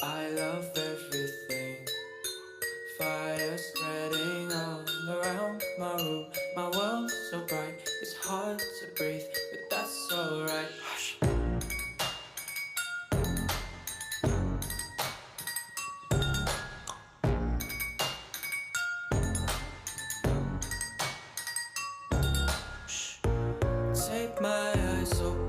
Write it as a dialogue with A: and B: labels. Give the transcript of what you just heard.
A: I love everything. Fire spreading all around my room. My world's so bright, it's hard to breathe, but that's alright. Hush. Take my eyes open